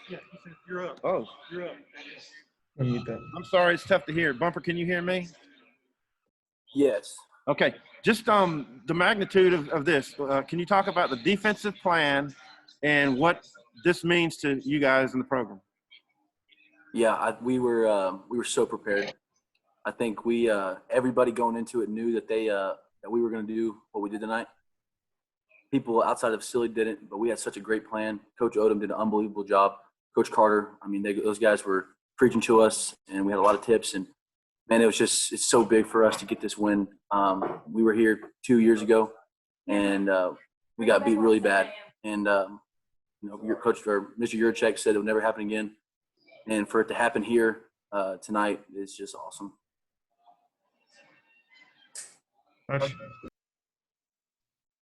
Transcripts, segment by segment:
Yeah, you're up. Oh, You're up. I'm sorry. It's tough to hear. Bumper, can you hear me? Yes. Okay. Just the magnitude of this. Can you talk about the defensive plan and what this means to you guys in the program? Yeah, we were so prepared. I think we everybody going into it knew that that we were going to do what we did tonight. People outside of the facility didn't, but we had such a great plan. Coach Odom did an unbelievable job. Coach Carter, I mean, those guys were preaching to us, and we had a lot of tips. And man, it's so big for us to get this win. We were here 2 years ago, and we got beat really bad. And your coach, or Mr. Yurchek, said it would never happen again. And for it to happen here tonight is just awesome.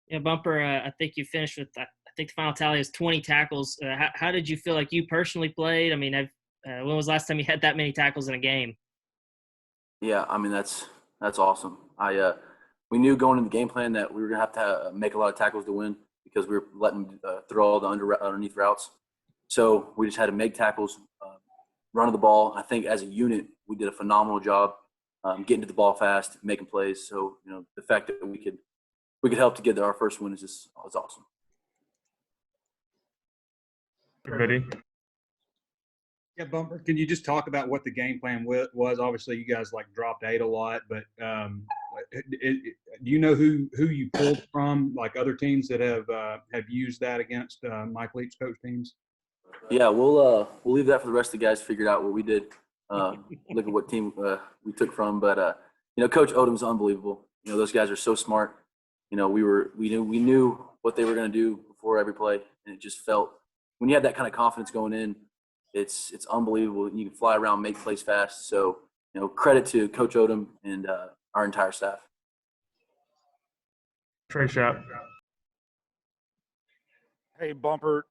Yeah, Bumper, I think you finished with, I think the final tally is 20 tackles. How did you feel like you personally played? I mean, when was the last time you had that many tackles in a game? Yeah, I mean, that's awesome. We knew going into the game plan that we were going to have to make a lot of tackles to win because we were letting throw all the underneath routes. So we just had to make tackles, run the ball. I think as a unit, we did a phenomenal job getting to the ball fast, making plays. So, the fact that we could help to get our first win is awesome. Ready? Yeah, Bumper, can you just talk about what the game plan was? Obviously, you guys dropped 8 a lot, but do you know who you pulled from, like other teams that have used that against Mike Leach's coach teams? Yeah, we'll leave that for the rest of the guys to figure out what we did. Look at what team we took from, but Coach Odom's unbelievable. Those guys are so smart. We knew what they were going to do before every play, and it just felt when you have that kind of confidence going in, it's unbelievable. You can fly around, make plays fast. So credit to Coach Odom and our entire staff. Trey Shap. Hey, Bumper,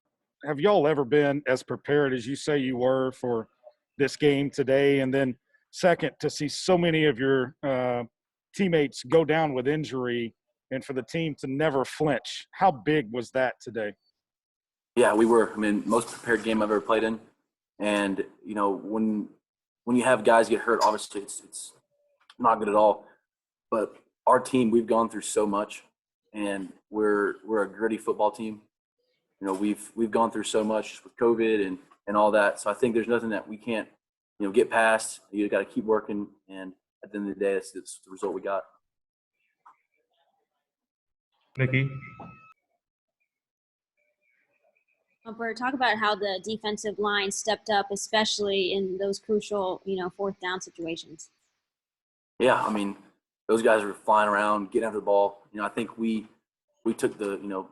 have y'all ever been as prepared as you say you were for this game today? And then second, to see so many of your teammates go down with injury and for the team to never flinch. How big was that today? Yeah, we were. I mean, most prepared game I've ever played in. And, when you have guys get hurt, obviously it's not good at all. But our team, we've gone through so much, and we're a gritty football team. We've gone through so much with COVID and all that. So I think there's nothing that we can't, get past. You got to keep working. And at the end of the day, that's the result we got. Nikki. Bumper, talk about how the defensive line stepped up, especially in those crucial, fourth down situations. Yeah, I mean, those guys were flying around, getting after the ball. I think we took the,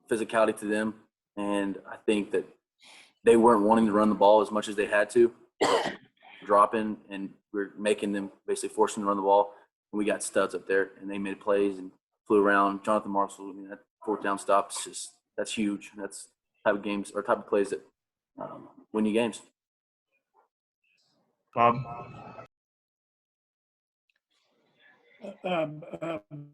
physicality to them, and I think that they weren't wanting to run the ball as much as they had to, dropping, and we're making them basically forcing them to run the ball. And we got studs up there, and they made plays and flew around. Jonathan Marshall, that fourth down stop, that's huge. That's type of games or type of plays that win you games. Bob.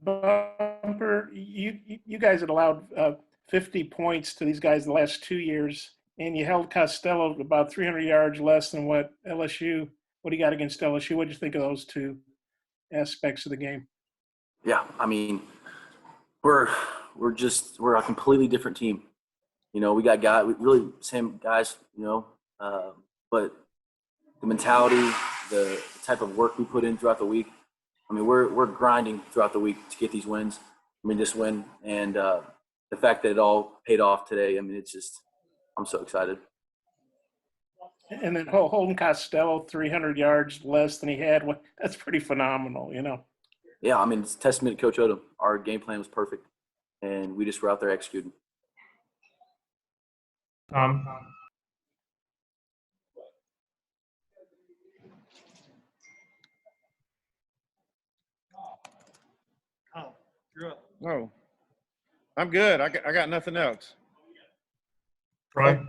Bumper, you guys had allowed 50 points to these guys the last 2 years, and you held Costello about 300 yards less than what he got against LSU. What did you think of those two aspects of the game? Yeah, I mean, we're a completely different team. We got really same guys, but the mentality, the type of work we put in throughout the week. I mean, we're grinding throughout the week to get these wins. This win, and the fact that it all paid off today. I mean, I'm so excited. And then holding Costello 300 yards less than he had, that's pretty phenomenal, Yeah, I mean, it's a testament to Coach Odom. Our game plan was perfect, and we just were out there executing. Tom. Oh, you're up. No, I'm good. I got nothing else. Troy.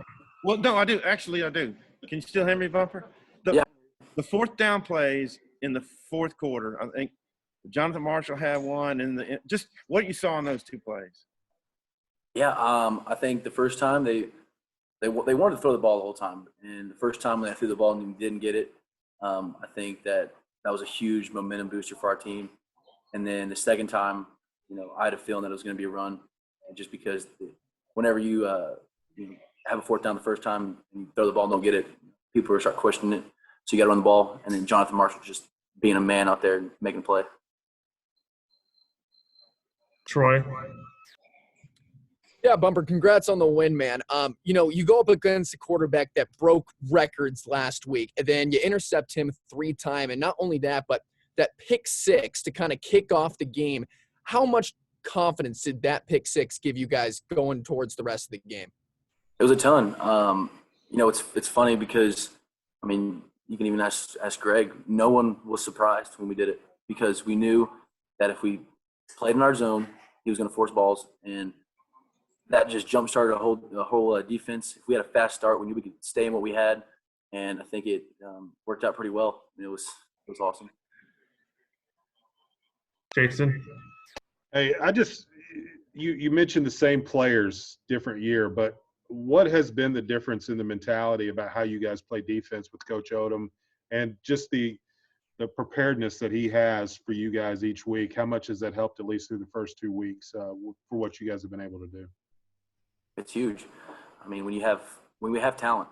Well, no, I do. Actually, I do. Can you still hear me, Bumper? Yeah. The fourth down plays in the fourth quarter, I think Jonathan Marshall had one, and just what you saw in those two plays. Yeah, I think the first time they they wanted to throw the ball the whole time. And the first time when they threw the ball and didn't get it, I think that was a huge momentum booster for our team. And then the second time, I had a feeling that it was going to be a run, just because whenever you have a fourth down the first time and you throw the ball and don't get it, people will start questioning it. So you got to run the ball. And then Jonathan Marshall just being a man out there and making a play. Troy. Yeah, Bumper, congrats on the win, man. You go up against a quarterback that broke records last week, and then you intercept him 3 times. And not only that, but that pick 6 to kind of kick off the game. How much confidence did that pick 6 give you guys going towards the rest of the game? It was a ton. It's funny because, you can even ask Greg. No one was surprised when we did it, because we knew that if we played in our zone, he was going to force balls, and that just jump-started the whole defense. If we had a fast start, we knew we could stay in what we had, and I think it worked out pretty well. It was awesome. Jason. Hey, you mentioned the same players, different year, but what has been the difference in the mentality about how you guys play defense with Coach Odom, and just the preparedness that he has for you guys each week? How much has that helped, at least through the first 2 weeks, for what you guys have been able to do? It's huge. When we have talent,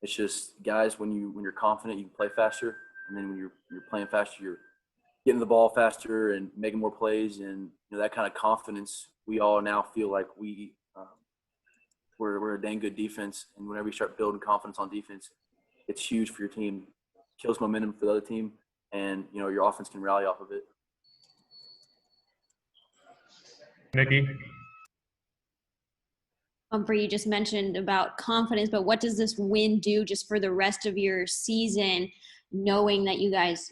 it's just, guys, when you're confident, you can play faster, and then when you're playing faster, you're getting the ball faster and making more plays, and that kind of confidence. We all now feel like we're a dang good defense, and whenever you start building confidence on defense, it's huge for your team. It kills momentum for the other team, and your offense can rally off of it. Nikki. Bumper, you just mentioned about confidence, but what does this win do just for the rest of your season, knowing that you guys,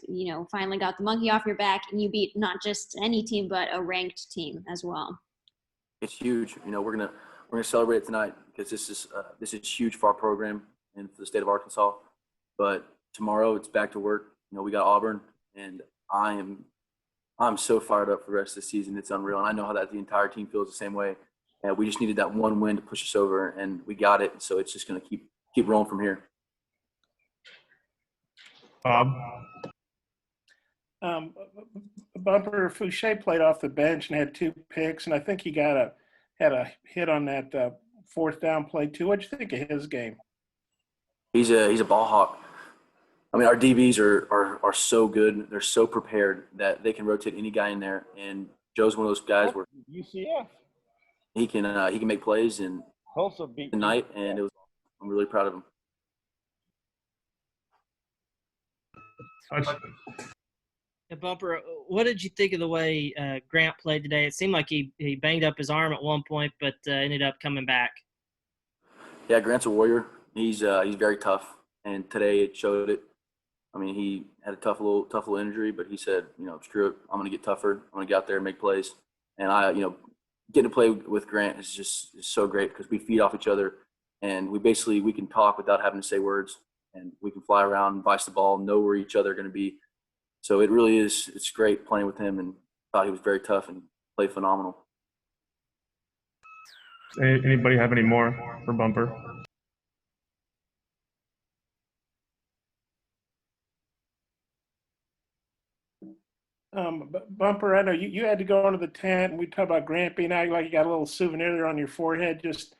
finally got the monkey off your back and you beat not just any team, but a ranked team as well? It's huge. We're gonna celebrate it tonight, because this is huge for our program and for the state of Arkansas. But tomorrow it's back to work. We got Auburn, and I'm so fired up for the rest of the season. It's unreal, and I know that the entire team feels the same way. And we just needed that one win to push us over, and we got it. So it's just going to keep rolling from here. Bumper, Fouché played off the bench and had 2 picks, and I think he had a hit on that fourth down play too. What'd you think of his game? He's a ball hawk. Our DBs are so good. They're so prepared that they can rotate any guy in there. And Joe's one of those guys where UCF. he can make plays, and Tulsa beat tonight, and I'm really proud of him. Yeah, Bumper, what did you think of the way Grant played today? It seemed like he banged up his arm at one point, but ended up coming back. Yeah, Grant's a warrior. He's very tough, and today it showed it. He had a tough little injury, but he said, screw it, I'm going to get tougher. I'm going to get out there and make plays. And getting to play with Grant is so great, because we feed off each other, and we can talk without having to say words, and we can fly around and vice the ball, know where each other are going to be. So it really is. It's great playing with him, and thought he was very tough and played phenomenal. Anybody have any more for Bumper? Bumper, I know you had to go into the tent, and we talked about Grant being out, like you got a little souvenir there on your forehead. Just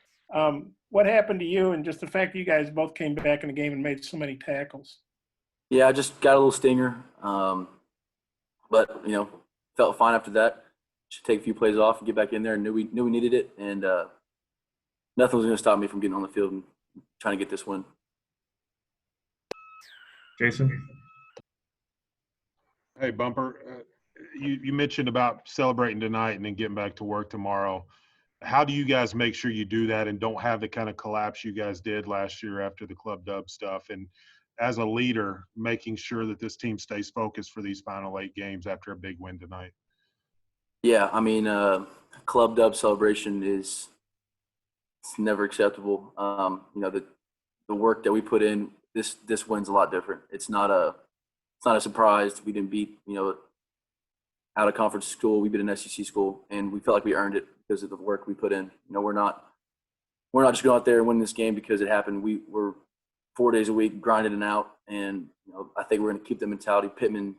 what happened to you, and just the fact that you guys both came back in the game and made so many tackles? Yeah, I just got a little stinger, but felt fine after that. Should take a few plays off and get back in there, and knew we needed it, and nothing was going to stop me from getting on the field and trying to get this win. Jason. Hey, Bumper, you mentioned about celebrating tonight and then getting back to work tomorrow. How do you guys make sure you do that and don't have the kind of collapse you guys did last year after the club dub stuff? And as a leader, making sure that this team stays focused for these final 8 games after a big win tonight? Yeah, club dub celebration it's never acceptable. The work that we put in, this win's a lot different. It's not a surprise. We didn't beat, out of conference school. We beat an SEC school, and we felt like we earned it because of the work we put in. We're not we're not just going out there and winning this game because it happened. We're 4 days a week grinding it out, and I think we're going to keep the mentality. Pittman,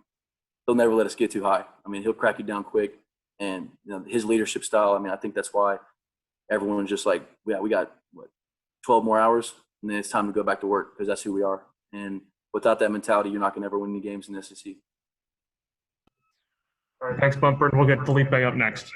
he'll never let us get too high. I mean, he'll crack you down quick, and his leadership style. I mean, I think that's why everyone's just like, yeah, we got 12 more hours, and then it's time to go back to work because that's who we are. And without that mentality, you're not going to ever win any games in the SEC. All right, thanks, Bumper. We'll get Felipe up next.